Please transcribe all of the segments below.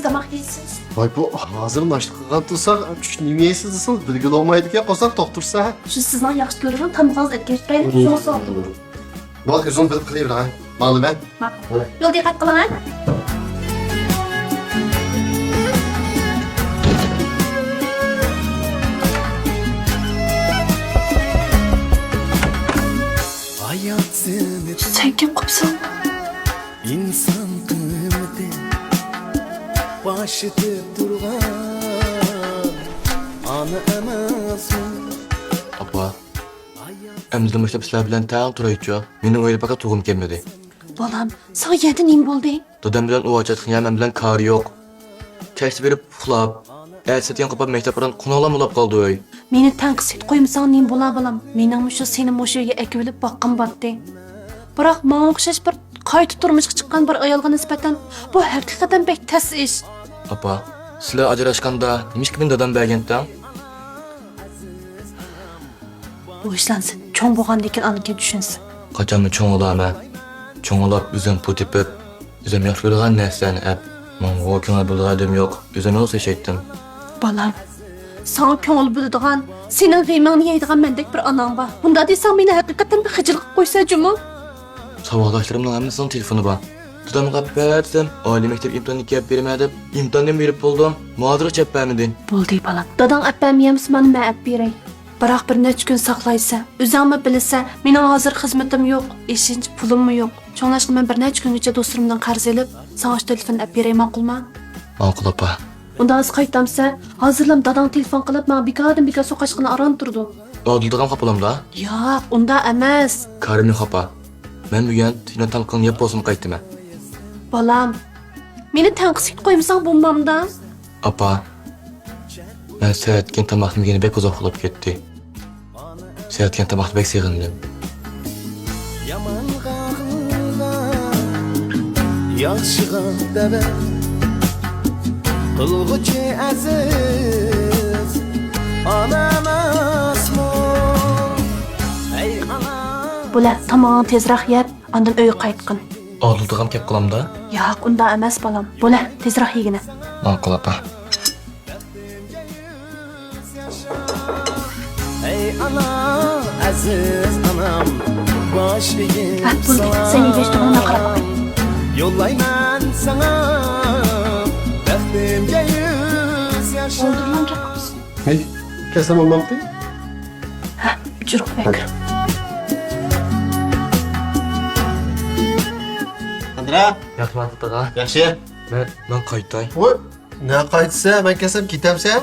tamak yeysiz. Vay bu hazırlaştık qatılsaq, nima yeysiz desiniz, bilgili olmaydigan qolsaq to'xtursa. Şu sizden yaxşı görürüm, tamağınız etkileyip şunu sordu. Bak özün bilib qilayver ha. Ma'lum ben. Bak, yol dikkat kılın ha. Sen kim kopsan? İnsan kıymeti başıda durgan ana emasın. Apa, emzirdim başta sizler bilen tağıl turayıcı. Menin öyle baka tuğum gelmedi. Balam, sana yedi neyim oldu? Dadam bilen o açatın ya men bilen karı yok. Tersi verip pulap. Elsetiyen kapap mektapıran kunalam olap kaldı öy. Meni tanqısit koymasan neyim bola balam. Mening şu senin moşuya ekvilip bakkın battı. Bırak bana okşaş bir kayıt turmuşqa çıqqan bir ayalga nisbeten bu hakikaten bek tez iş. Apa, sizler ajraşkanda nimiş ki ben dadam bergentten? Bu işlensin, çoğun boğan dekin anıke düşünsün. Kaçamı çoğun olama. Çoğun olap üzüm putipip. Üzüm yakşırıgan neslen ep. Man o kına bilgadım yok. Üzüm olsa şeyttim. Balam, sana köngül bildiğin, senin gıymağını yeydiğin mendek bir anan var. Bunda deysen beni hakikaten bir hıcılık koysa cümü. Sabahlaşlarımdan hemimizin telefonu var. Dadamı kapıp verdim. Ali mektep imtihanı kiyap vermedim. İmtihandan verip buldum. Muadırı çep vermedin. Buldu balam. Dadan əppəm yemsin, bana mən əpp verey. Bırak bir neç gün saklaysa, üzerime bilirse, benim hazır hizmetim yok, işinç pulum mu yok. Çoğunlaşkı ben bir neç gün geçe dostlarımdan qarz elip, sana şu telefonu əpp verey maqul mu? Maqul apa. Onda az qaytamsa, hazırlam dadan telefon qılıp, bana bir kadın soqaşqını aran durdu. Odildığım kapalamda. Ya, onda emas. Karimli kapa. Ben bugün senin talqın yap olsun qaytdım. Balam, meni tanqısit koymuşsan bulmamda. Apa. Ben seyretken tamaqtım yine bek uzak olup gitti. Seyretken tamaqtı bek sevindim. Yaman qağıla yaşığa deve Qılğıcı aziz anam asmo Ey ana Bula, tamam tezraq yap, andan öy qaytqın. Odildığım kep kılamda. Ya, onda emas balam. Bula, tezraq yegine. Maqul apa. Ey ana aziz anam başlayın Ha, buldu. Sen iyi geçtin, ona qarab. Yollayman sana Bəxtimcə yüz yaşa Oldurulan gel kapısın. Hey, kesem olmam değil. Ha, cürük bek. Andra, Yaxşı dağa. yaxşı. Ben qaytay. Oy, ne qaytsa, ben kesem gitemse.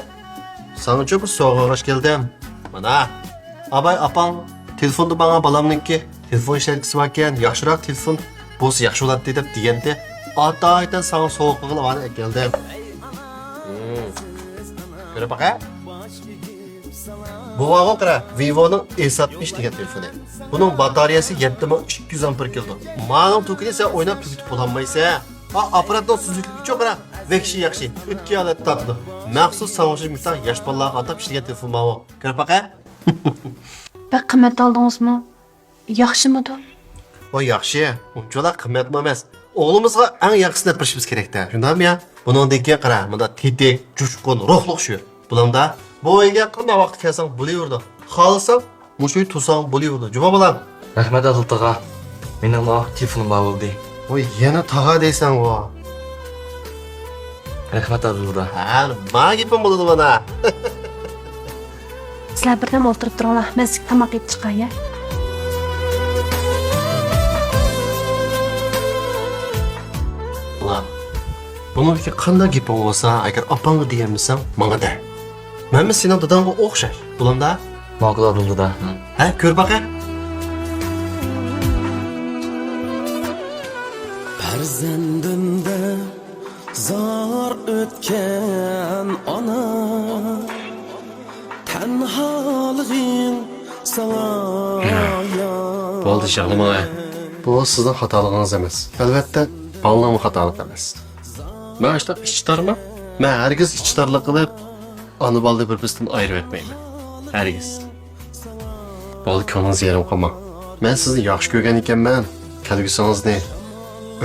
Sana çok soğuk hoş geldim. Bana. Abay apan telefonda bana balamınki telefon işletkisi varken yaxşırak telefon bolsa yaxşı olar dedim degende ataydan sana soğuk qilib bana geldim. Göre bak ha. Bu vaga qara Vivo'nun S60 degan telefonu. Bunun bataryası 7200 amper keldi. Ma'nun tokini sen oynab tuzitib bo'lamaysa. Ha, aparatning suzuklığı çok qara. Vekşi yaxshi. 2 alat tatlı. Maxsus savaşı misal yaş balalarga atab ishlagan telefon bu. Göre bak ha. Bek qimmat aldingizmi? Yaxshimidi? O yaxshi. Unchalar qimmat emas. O'g'limizga eng yaxshisini yapishimiz kerak-da. Shundaymi ya? Buningdek qara, bunda tetik, jushqun, ruhliq shu. Bulamda bu oyga qanday vaqt kelsang bo'laverdi. Xohlasang, mushu tursang bo'laverdi. Juma bolam. Rahmat Odildağa. Mening o telefonim bor bo'ldi. Oy, yana tag'a deysan o. Rahmat Odildağa. Ha, nima gapim bo'ladi mana? Sizlar birdan o'ltirib turinglar, men sizga tamoq yeb chiqay ya. Ulan, buningki qanday gapim bo'lsa, agar opangga deganmisan, menga de. Men sening dadangga o'xshash. Bulamda? Maqul Odildağa. Ha, ko'r baqa. Farzandimda zor o'tgan ona Tanhalig'ing savaya Bo'ldi shag'lima. Bu sizning xatolig'ingiz emas. Albatta, ballamning xatoligi emas. Men işte ichtarman. Men hargiz ichtarlik qilib, ona bolani bir-biridan ayirib etmayman. Hargiz. Bo'ldi, ko'nglingiz yarim qolma. Men sizni yaxshi ko'rgan ekanman. Kelgusingizni,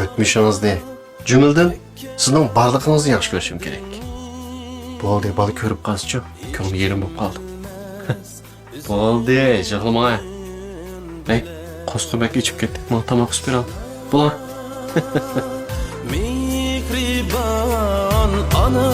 o'tmishingizni, Cümildan sizning barligingizni yaxshi ko'rishim kerak. Bo'ldi, bola ko'rib qolsa-chi, ko'nglim yerim bo'lib qoldi. Bo'ldi, yig'lama. Ey, qo'sqibak ichib ketdik. Men tomoq ispiram. Bo'la. Mehriban ana